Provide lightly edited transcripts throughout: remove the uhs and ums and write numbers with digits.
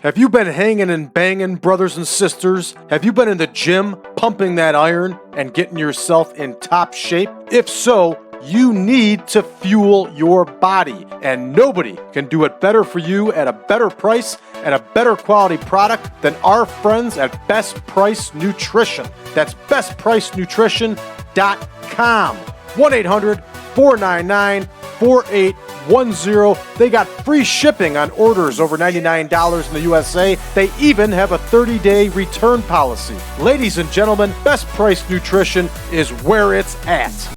Have you been hanging and banging, brothers and sisters? Have you been in the gym, pumping that iron, and getting yourself in top shape? If so, you need to fuel your body, and nobody can do it better for you at a better price and a better quality product than our friends at Best Price Nutrition. That's bestpricenutrition.com. 1-800-499-4810. They got free shipping on orders over $99 in the USA. They even have a 30-day return policy. Ladies and gentlemen, Best Price Nutrition is where it's at.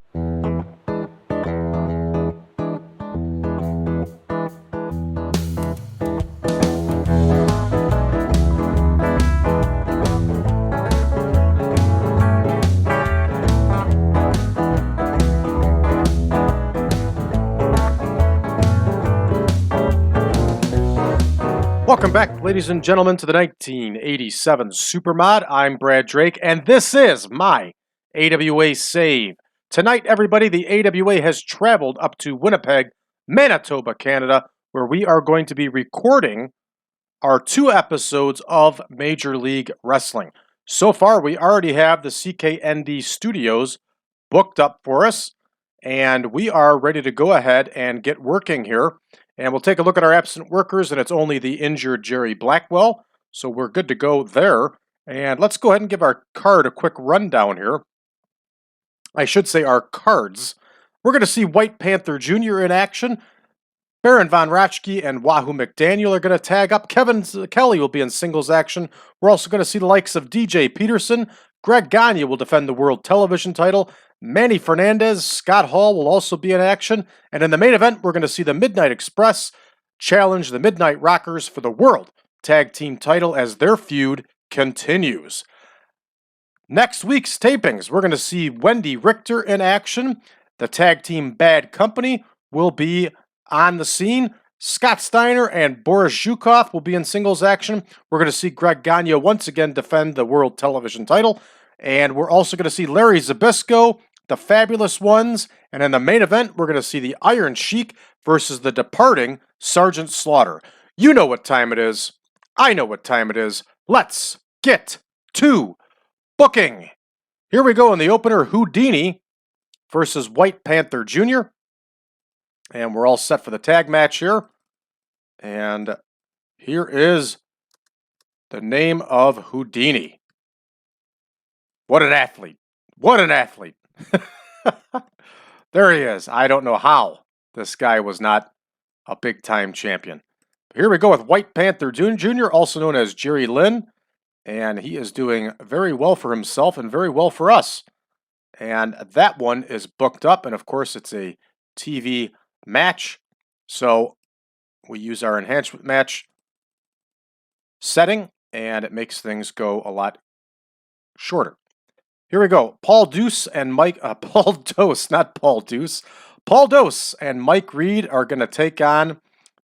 Welcome back, ladies and gentlemen, to the 1987 Supermod. I'm Brad Drake, and this is my AWA Save. Tonight, everybody, the AWA has traveled up to Winnipeg, Manitoba, Canada, where we are going to be recording our 2 episodes of Major League Wrestling. So far, we already have the CKND Studios booked up for us, and we are ready to go ahead and get working here. And we'll take a look at our absent workers, and it's only the injured Jerry Blackwell, so we're good to go there. And let's go ahead and give our card a quick rundown here. I should say our cards. We're going to see White Panther Jr. in action. Baron Von Raschke and Wahoo McDaniel are going to tag up. Kevin Kelly will be in singles action. We're also going to see the likes of DJ Peterson. Greg Gagne will defend the World Television title. Manny Fernandez, Scott Hall will also be in action. And in the main event, we're going to see the Midnight Express challenge the Midnight Rockers for the World Tag Team title as their feud continues. Next week's tapings, we're going to see Wendi Richter in action. The Tag Team Bad Company will be on the scene. Scott Steiner and Boris Zhukov will be in singles action. We're going to see Greg Gagne once again defend the World Television title. And we're also going to see Larry Zbyszko, the Fabulous Ones. And in the main event, we're going to see the Iron Sheik versus the departing Sergeant Slaughter. You know what time it is. I know what time it is. Let's get to booking. Here we go in the opener, Houdini versus White Panther Jr. And we're all set for the tag match here. And here is the name of Houdini. What an athlete. What an athlete. There he is. I don't know how this guy was not a big-time champion. Here we go with White Panther Jr., also known as Jerry Lynn. And he is doing very well for himself and very well for us. And that one is booked up. And, of course, it's a TV match. So we use our enhancement match setting, and it makes things go a lot shorter. Here we go. Paul Deuce and Mike, Paul Dose, not Paul Deuce. Paul Dose and Mike Reid are going to take on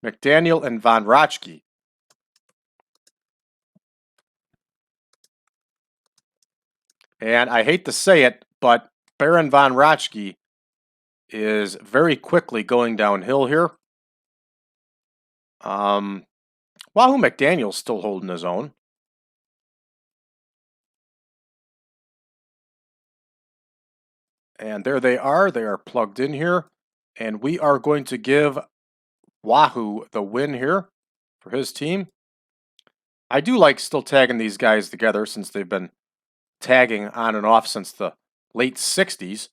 McDaniel and Von Raschke. And I hate to say it, but Baron Von Raschke is very quickly going downhill here. Wahoo McDaniel's still holding his own. And there they are plugged in here. And we are going to give Wahoo the win here for his team. I do like still tagging these guys together since they've been tagging on and off since the late 60s.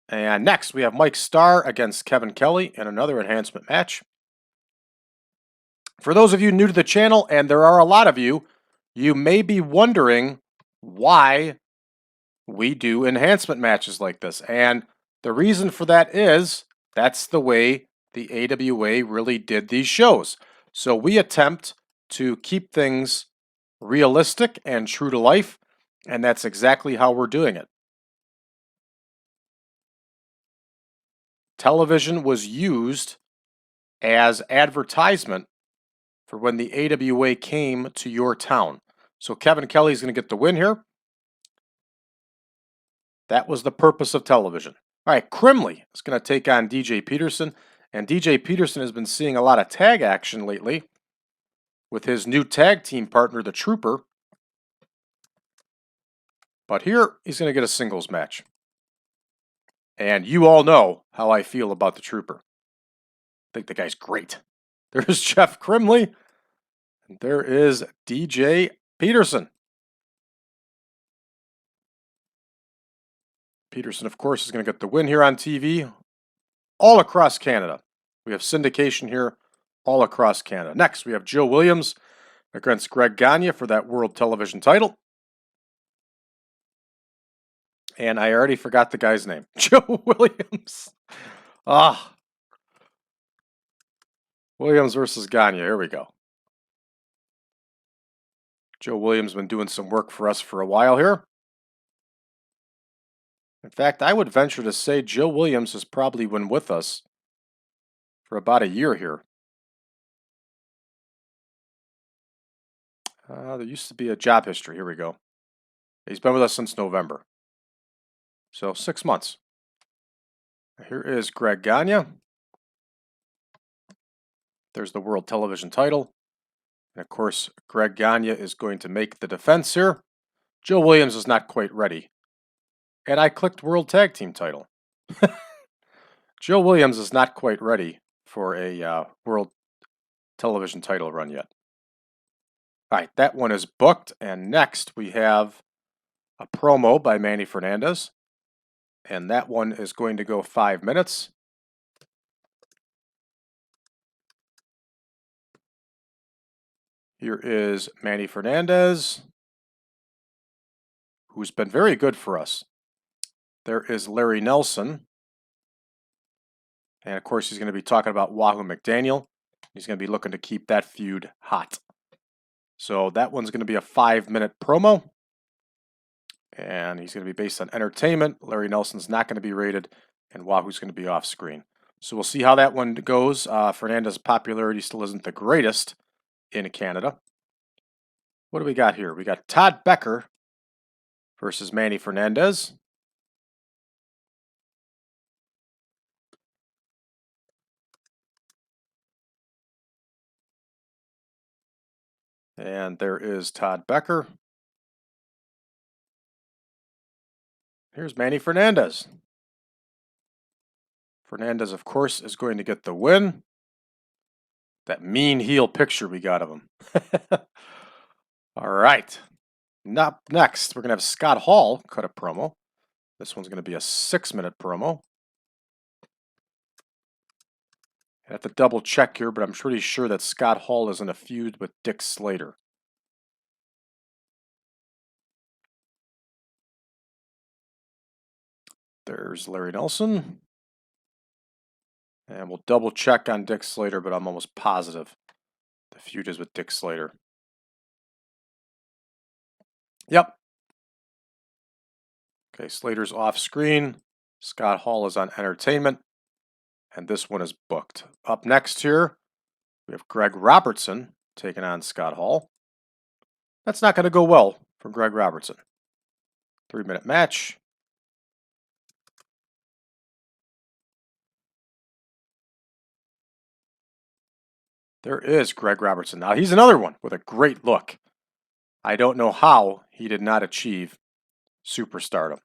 And next we have Mike Starr against Kevin Kelly in another enhancement match. For those of you new to the channel, and there are a lot of you, you may be wondering why we do enhancement matches like this. And the reason for that is that's the way the AWA really did these shows. So we attempt to keep things realistic and true to life, and that's exactly how we're doing it. Television was used as advertisement for when the AWA came to your town. So Kevin Kelly's going to get the win here. That was the purpose of television. All right, Crimley is going to take on DJ Peterson. And DJ Peterson has been seeing a lot of tag action lately with his new tag team partner, the Trooper. But here, he's going to get a singles match. And you all know how I feel about the Trooper. I think the guy's great. There's Jeff Crimley. And there is DJ Peterson. Peterson, of course, is going to get the win here on TV all across Canada. We have syndication here all across Canada. Next, we have Joe Williams against Greg Gagne for that World Television title. And I already forgot the guy's name. Joe Williams. Williams versus Gagne. Here we go. Joe Williams been doing some work for us for a while here. In fact, I would venture to say Joe Williams has probably been with us for about a year here. There used to be a job history. Here we go. He's been with us since November. So 6 months. Here is Greg Gagne. There's the World Television title. And of course, Greg Gagne is going to make the defense here. Joe Williams is not quite ready. And I clicked World Tag Team title. Joe Williams is not quite ready for a World Television title run yet. All right, that one is booked. And next we have a promo by Manny Fernandez. And that one is going to go 5 minutes. Here is Manny Fernandez, who's been very good for us. There is Larry Nelson. And of course, he's going to be talking about Wahoo McDaniel. He's going to be looking to keep that feud hot. So that one's going to be a 5-minute promo. And he's going to be based on entertainment. Larry Nelson's not going to be rated. And Wahoo's going to be off screen. So we'll see how that one goes. Fernandez's popularity still isn't the greatest in Canada. What do we got here? We got Todd Becker versus Manny Fernandez. And there is Todd Becker. Here's Manny Fernandez. Fernandez, of course, is going to get the win. That mean heel picture we got of him. All right. Up next, we're going to have Scott Hall cut a promo. This one's going to be a 6-minute promo. I have to double check here, but I'm pretty sure that Scott Hall is in a feud with Dick Slater. There's Larry Nelson. And we'll double check on Dick Slater, but I'm almost positive the feud is with Dick Slater. Yep. Okay, Slater's off screen. Scott Hall is on entertainment. And this one is booked. Up next here, we have Greg Robertson taking on Scott Hall. That's not going to go well for Greg Robertson. 3-minute match. There is Greg Robertson. Now, he's another one with a great look. I don't know how he did not achieve superstardom.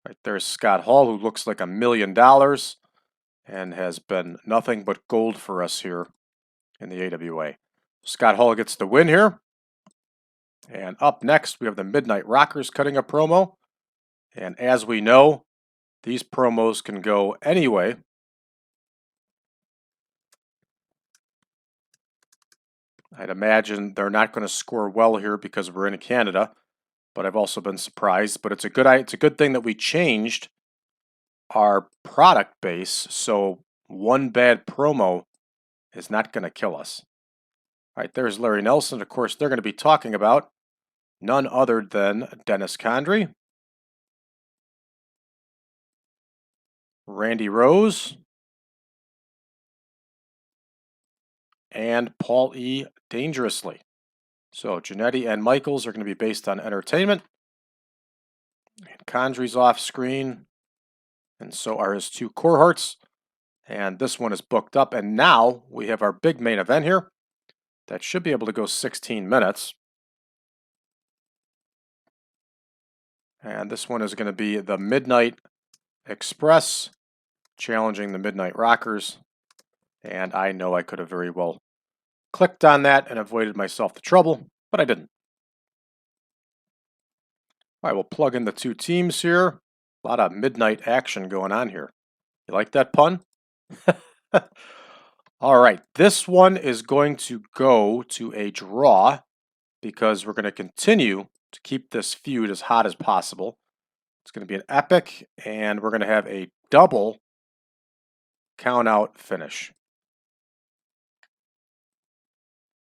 Right there's Scott Hall, who looks like $1 million and has been nothing but gold for us here in the AWA. Scott Hall gets the win here. And up next, we have the Midnight Rockers cutting a promo. And as we know, these promos can go anyway. I'd imagine they're not going to score well here because we're in Canada, but I've also been surprised. But it's a good thing that we changed our product base, so one bad promo is not going to kill us. All right, there's Larry Nelson. Of course, they're going to be talking about none other than Dennis Condrey, Randy Rose, and Paul E. Dangerously. So Jannetty and Michaels are going to be based on entertainment. And Condrey's off screen. And so are his two cohorts. And this one is booked up. And now we have our big main event here. That should be able to go 16 minutes. And this one is going to be the Midnight Express challenging the Midnight Rockers. And I know I could have very well clicked on that and avoided myself the trouble, but I didn't. All right, we'll plug in the two teams here. A lot of midnight action going on here. You like that pun? All right, this one is going to go to a draw because we're going to continue to keep this feud as hot as possible. It's going to be an epic, and we're going to have a double count-out finish.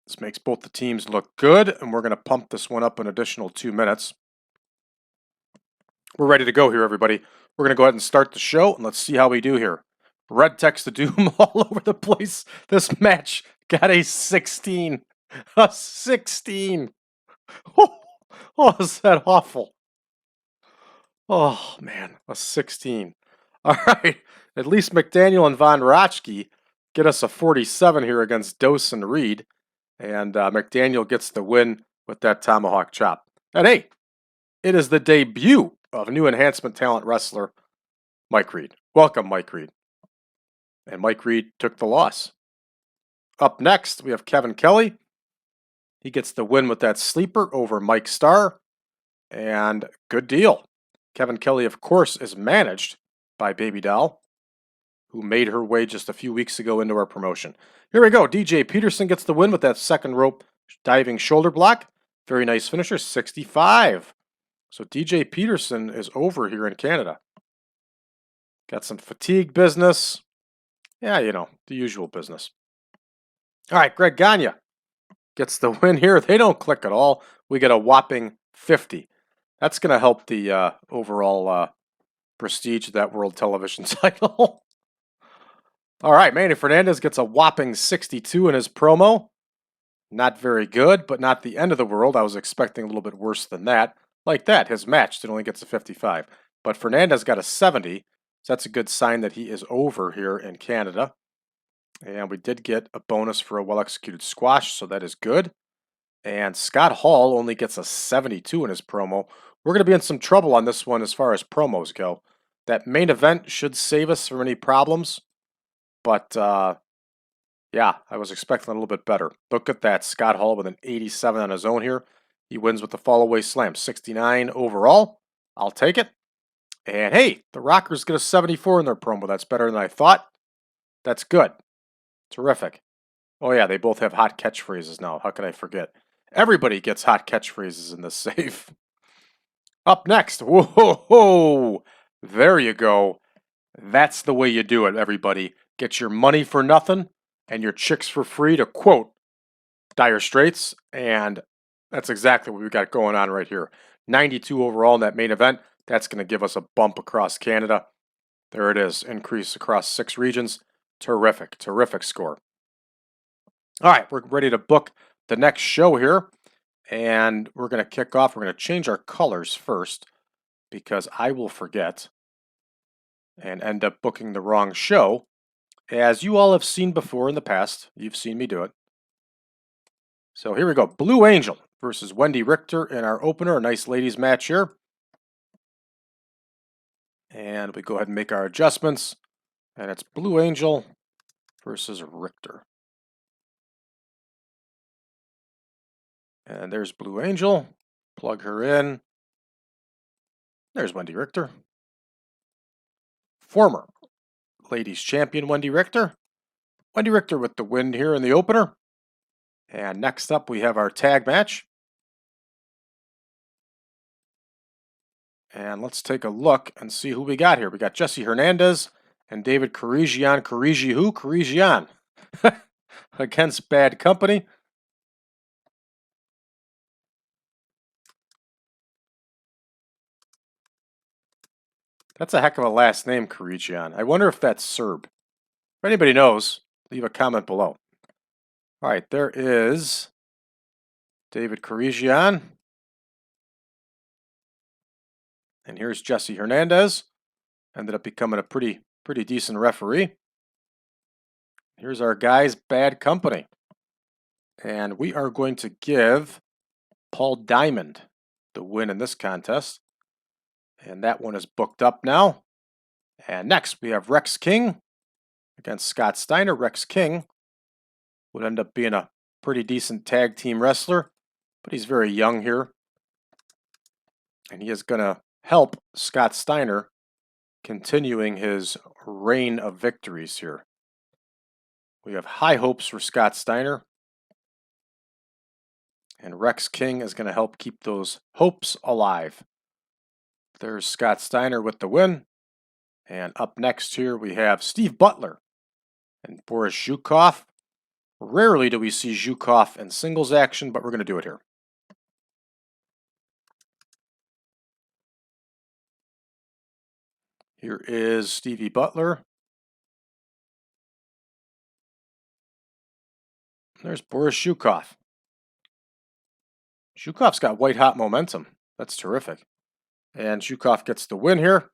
This makes both the teams look good, and we're going to pump this one up an additional 2 minutes. We're ready to go here, everybody. We're going to go ahead and start the show, and let's see how we do here. Red text to doom all over the place. This match got a 16. A 16. Oh, is that awful? Oh, man, a 16. All right, at least McDaniel and Von Raschke get us a 47 here against Dose and Reid. And McDaniel gets the win with that tomahawk chop. And hey, it is the debut of new enhancement talent wrestler, Mike Reid. Welcome, Mike Reid. And Mike Reid took the loss. Up next, we have Kevin Kelly. He gets the win with that sleeper over Mike Starr. And good deal. Kevin Kelly, of course, is managed by Baby Doll, who made her way just a few weeks ago into our promotion. Here we go. DJ Peterson gets the win with that second rope diving shoulder block. Very nice finisher, 65. So DJ Peterson is over here in Canada. Got some fatigue business. Yeah, you know, the usual business. All right, Greg Gagne gets the win here. They don't click at all. We get a whopping 50. That's going to help the overall prestige of that world television title. All right, Manny Fernandez gets a whopping 62 in his promo. Not very good, but not the end of the world. I was expecting a little bit worse than that. Like that, his match only gets a 55. But Fernandez got a 70, so that's a good sign that he is over here in Canada. And we did get a bonus for a well-executed squash, so that is good. And Scott Hall only gets a 72 in his promo. We're going to be in some trouble on this one as far as promos go. That main event should save us from any problems. But, yeah, I was expecting a little bit better. Look at that. Scott Hall with an 87 on his own here. He wins with the fallaway slam. 69 overall. I'll take it. And, hey, the Rockers get a 74 in their promo. That's better than I thought. That's good. Terrific. Oh, yeah, they both have hot catchphrases now. How could I forget? Everybody gets hot catchphrases in this save. Up next. Whoa. There you go. That's the way you do it, everybody. Get your money for nothing and your chicks for free, to quote Dire Straits. And that's exactly what we got going on right here. 92 overall in that main event. That's going to give us a bump across Canada. There it is. Increase across 6 regions. Terrific. Terrific score. All right, we're ready to book the next show here. And we're going to kick off. We're going to change our colors first because I will forget and end up booking the wrong show. As you all have seen before in the past, you've seen me do it. So here we go. Blue Angel versus Wendi Richter in our opener. A nice ladies match here. And we go ahead and make our adjustments. And it's Blue Angel versus Richter. And there's Blue Angel. Plug her in. There's Wendi Richter. Former ladies champion Wendi Richter. Wendi Richter with the win here in the opener. And next up we have our tag match. And let's take a look and see who we got here. We got Jesse Hernandez and David Koorijian. Koorijian against Bad Company. That's a heck of a last name, Koorijian. I wonder if that's Serb. If anybody knows, leave a comment below. All right, there is David Koorijian. And here's Jesse Hernandez. Ended up becoming a pretty decent referee. Here's our guys, Bad Company. And we are going to give Paul Diamond the win in this contest. And that one is booked up now. And next we have Rex King against Scott Steiner. Rex King would end up being a pretty decent tag team wrestler, but he's very young here. And he is going to help Scott Steiner continuing his reign of victories here. We have high hopes for Scott Steiner. And Rex King is going to help keep those hopes alive. There's Scott Steiner with the win. And up next here we have Steve Butler and Boris Zhukov. Rarely do we see Zhukov in singles action, but we're going to do it here. Here is Stevie Butler. There's Boris Zhukov. Zhukov's got white hot momentum. That's terrific. And Zhukov gets the win here.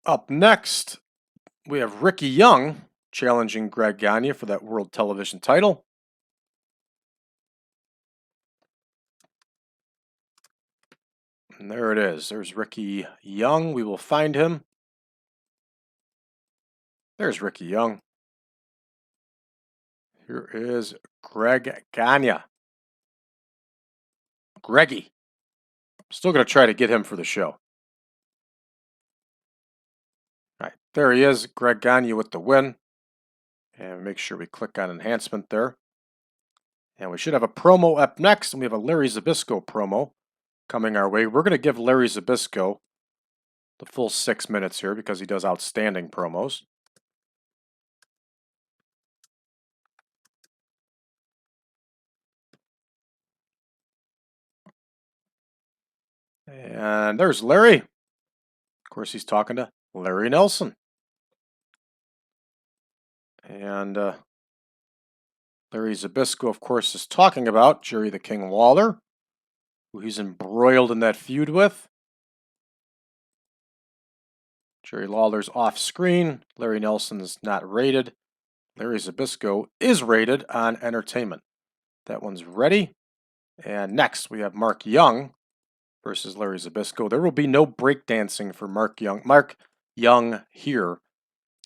Up next, we have Ricky Young challenging Greg Gagne for that World Television title. And there it is. There's Ricky Young. We will find him. There's Ricky Young. Here is Greg Gagne. Greggy. Still going to try to get him for the show. All right, there he is, Greg Gagne with the win. And make sure we click on enhancement there. And we should have a promo up next, and we have a Larry Zbyszko promo coming our way. We're going to give Larry Zbyszko the full 6 minutes here because he does outstanding promos. And there's Larry. Of course, he's talking to Larry Nelson. And Larry Zbyszko, of course, is talking about Jerry the King Lawler, who he's embroiled in that feud with. Jerry Lawler's off screen. Larry Nelson is not rated. Larry Zbyszko is rated on Entertainment. That one's ready. And next we have Mark Young versus Larry Zbyszko. There will be no breakdancing for Mark Young here,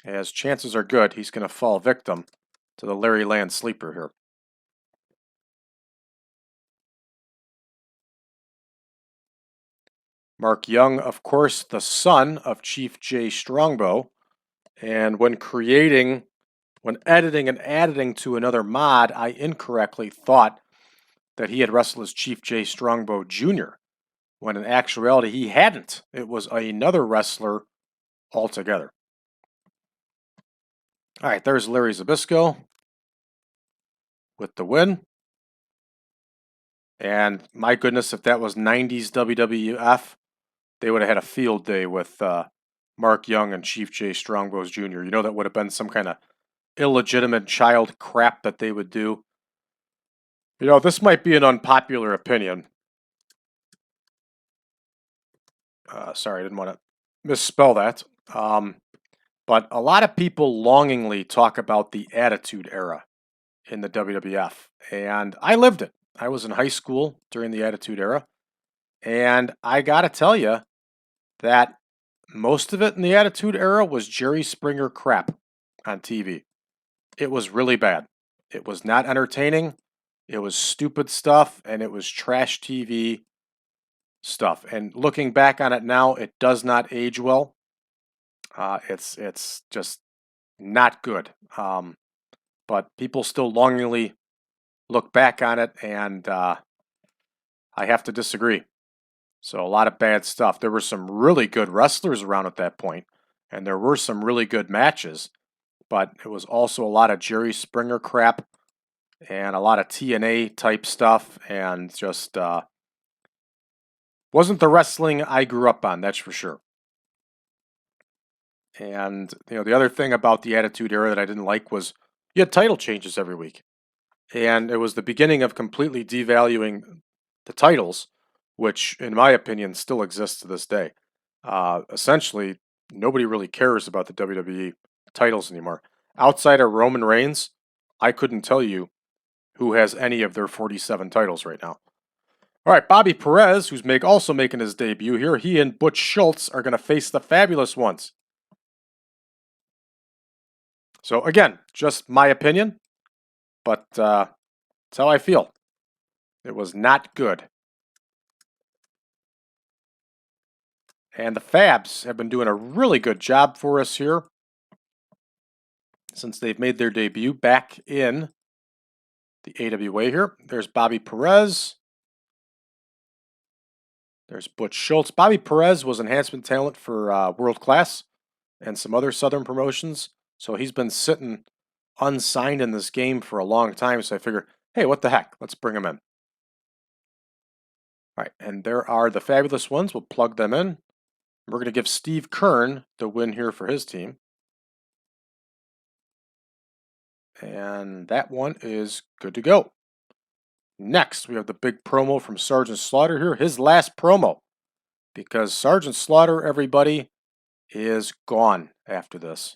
as chances are good he's going to fall victim to the Larry Land sleeper here. Mark Young, of course, the son of Chief Jay Strongbow, and when editing and adding to another mod, I incorrectly thought that he had wrestled as Chief Jay Strongbow Jr., when in actuality he hadn't. It was another wrestler altogether. All right, there's Larry Zbyszko with the win. And my goodness, if that was 90s WWF, they would have had a field day with Mark Young and Chief Jay Strongbow Jr. You know, that would have been some kind of illegitimate child crap that they would do. You know, this might be an unpopular opinion. Sorry, I didn't want to misspell that. But a lot of people longingly talk about the Attitude Era in the WWF. And I lived it. I was in high school during the Attitude Era. And I got to tell you that most of it in the Attitude Era was Jerry Springer crap on TV. It was really bad. It was not entertaining. It was stupid stuff, and it was trash TV stuff. And looking back on it now, it does not age well. It's just not good. But people still longingly look back on it, and I have to disagree. So a lot of bad stuff. There were some really good wrestlers around at that point, and there were some really good matches, but it was also a lot of Jerry Springer crap and a lot of TNA type stuff, and just wasn't the wrestling I grew up on, that's for sure. And you know, the other thing about the Attitude Era that I didn't like was you had title changes every week. And it was the beginning of completely devaluing the titles, which, in my opinion, still exists to this day. Essentially, nobody really cares about the WWE titles anymore. outside of Roman Reigns, I couldn't tell you who has any of their 47 titles right now. All right, Bobby Perez, who's also making his debut here, he and Butch Schultz are going to face the Fabulous Ones. So again, just my opinion, but that's how I feel. It was not good. And the Fabs have been doing a really good job for us here since they've made their debut back in the AWA here. There's Bobby Perez. There's Butch Schultz. Bobby Perez was enhancement talent for World Class and some other Southern promotions. So he's been sitting unsigned in this game for a long time. So I figure, hey, what the heck? Let's bring him in. All right, and there are the Fabulous Ones. We'll plug them in. We're going to give Steve Kern the win here for his team. And that one is good to go. Next, we have the big promo from Sergeant Slaughter here. His last promo. Because Sergeant Slaughter, everybody, is gone after this.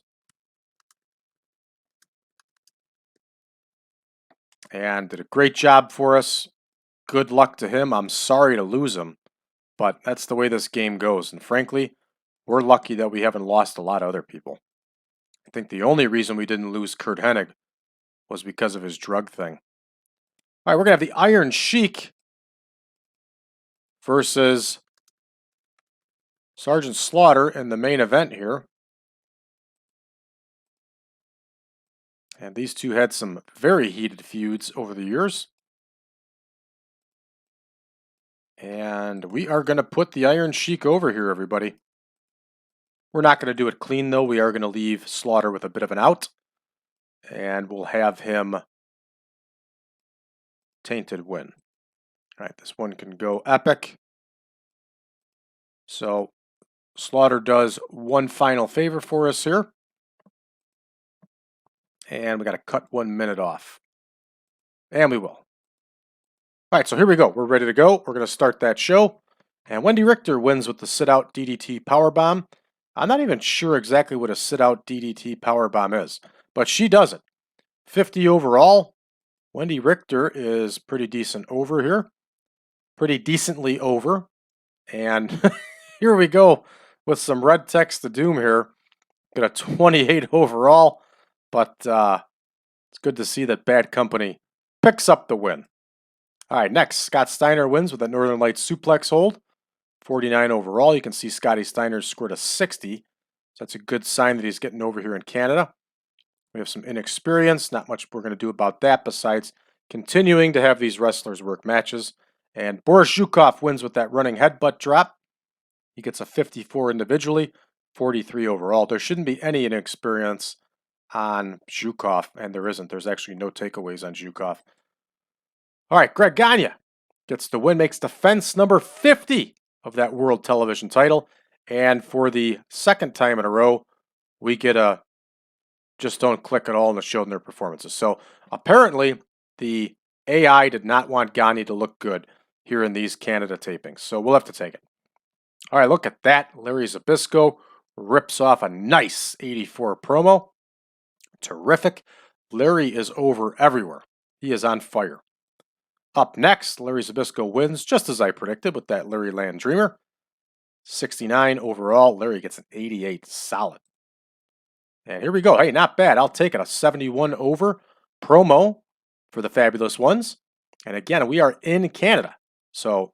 And did a great job for us. Good luck to him. I'm sorry to lose him. But that's the way this game goes. And frankly, we're lucky that we haven't lost a lot of other people. I think the only reason we didn't lose Curt Hennig was because of his drug thing. All right, we're going to have the Iron Sheik versus Sergeant Slaughter in the main event here. And these two had some very heated feuds over the years. And we are going to put the Iron Sheik over here, everybody. We're not going to do it clean, though. We are going to leave Slaughter with a bit of an out. And we'll have him tainted win. All right, this one can go epic. So Slaughter does one final favor for us here. And we got to cut 1 minute off. And we will. All right, so here we go. We're ready to go. We're going to start that show. And Wendi Richter wins with the sit-out DDT powerbomb. I'm not even sure exactly what a sit-out DDT powerbomb is, but she does it. 50 overall. Wendi Richter is pretty decent over here. Pretty decently over. And here we go with some red text to doom here. Got a 28 overall, but it's good to see that Bad Company picks up the win. All right, next, Scott Steiner wins with a Northern Lights suplex hold. 49 overall. You can see Scotty Steiner scored a 60. So that's a good sign that he's getting over here in Canada. We have some inexperience. Not much we're going to do about that besides continuing to have these wrestlers work matches. And Boris Zhukov wins with that running headbutt drop. He gets a 54 individually, 43 overall. There shouldn't be any inexperience on Zhukov, and there isn't. There's actually no takeaways on Zhukov. All right, Greg Gagne gets the win, makes defense number 50 of that world television title. And for the second time in a row, we get a just don't click at all in the show in their performances. So apparently the AI did not want Gagne to look good here in these Canada tapings. So we'll have to take it. All right, look at that. Larry Zbyszko rips off a nice 84 promo. Terrific. Larry is over everywhere. He is on fire. Up next, Larry Zbyszko wins, just as I predicted, with that Larry Land Dreamer. 69 overall. Larry gets an 88 solid. And here we go. Hey, not bad. I'll take it. A 71 over promo for the Fabulous Ones. And again, we are in Canada. So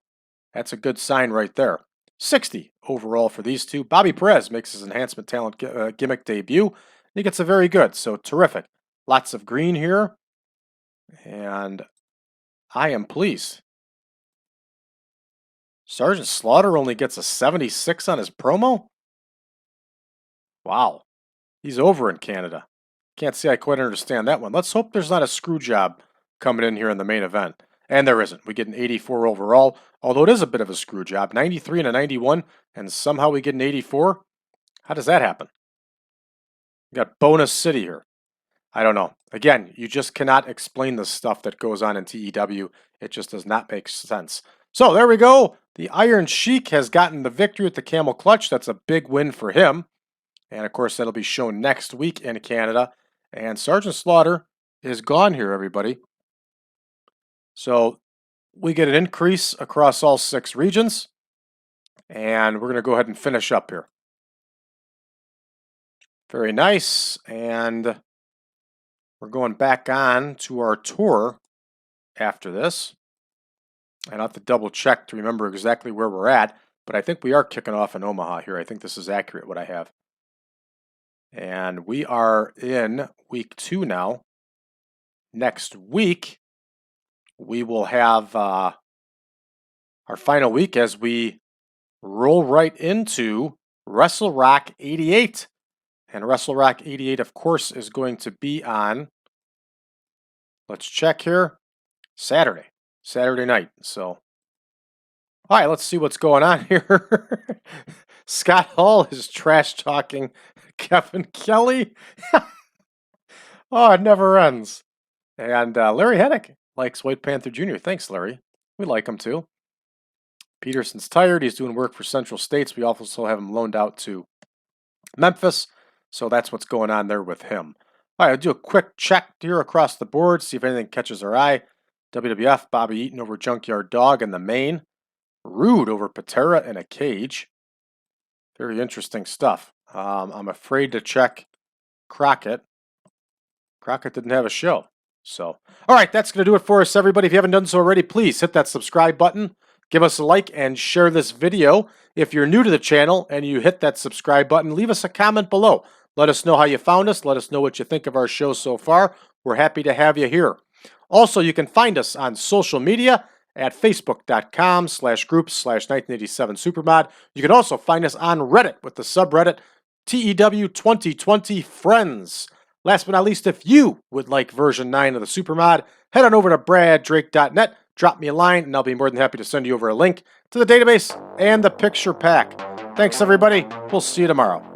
that's a good sign right there. 60 overall for these two. Bobby Perez makes his enhancement talent gimmick debut. He gets a very good. So terrific. Lots of green here. And I am pleased. Sergeant Slaughter only gets a 76 on his promo? Wow. He's over in Canada. Can't say I quite understand that one. Let's hope there's not a screw job coming in here in the main event. And there isn't. We get an 84 overall, although it is a bit of a screw job. 93 and a 91, and somehow we get an 84? How does that happen? We got Bonus City here. I don't know. Again, you just cannot explain the stuff that goes on in TEW. It just does not make sense. So there we go. The Iron Sheik has gotten the victory at the Camel Clutch. That's a big win for him. And of course, that'll be shown next week in Canada. And Sergeant Slaughter is gone here, everybody. So we get an increase across all 6 regions. And we're going to go ahead and finish up here. Very nice. And we're going back on to our tour after this. And I'll have to double check to remember exactly where we're at. But I think we are kicking off in Omaha here. I think this is accurate, what I have. And we are in week 2 now. Next week, we will have our final week as we roll right into Wrestle Rock 88. And Wrestle Rock 88, of course, is going to be on, let's check here, Saturday night. So, all right, let's see what's going on here. Scott Hall is trash talking Kevin Kelly. Oh, it never ends. And Larry Hennick likes White Panther Jr. Thanks, Larry. We like him too. Peterson's tired. He's doing work for Central States. We also have him loaned out to Memphis. So that's what's going on there with him. All right, I'll do a quick check here across the board, see if anything catches our eye. WWF, Bobby Eaton over Junkyard Dog in the main. Rude over Patera in a cage. Very interesting stuff. I'm afraid to check Crockett. Crockett didn't have a show. So, all right, that's going to do it for us, everybody. If you haven't done so already, please hit that subscribe button. Give us a like and share this video. If you're new to the channel and you hit that subscribe button, leave us a comment below. Let us know how you found us. Let us know what you think of our show so far. We're happy to have you here. Also, you can find us on social media at facebook.com/groups/1987supermod. You can also find us on Reddit with the subreddit TEW 2020 Friends. Last but not least, if you would like version 9 of the Supermod, head on over to braddrake.net, drop me a line, and I'll be more than happy to send you over a link to the database and the picture pack. Thanks, everybody. We'll see you tomorrow.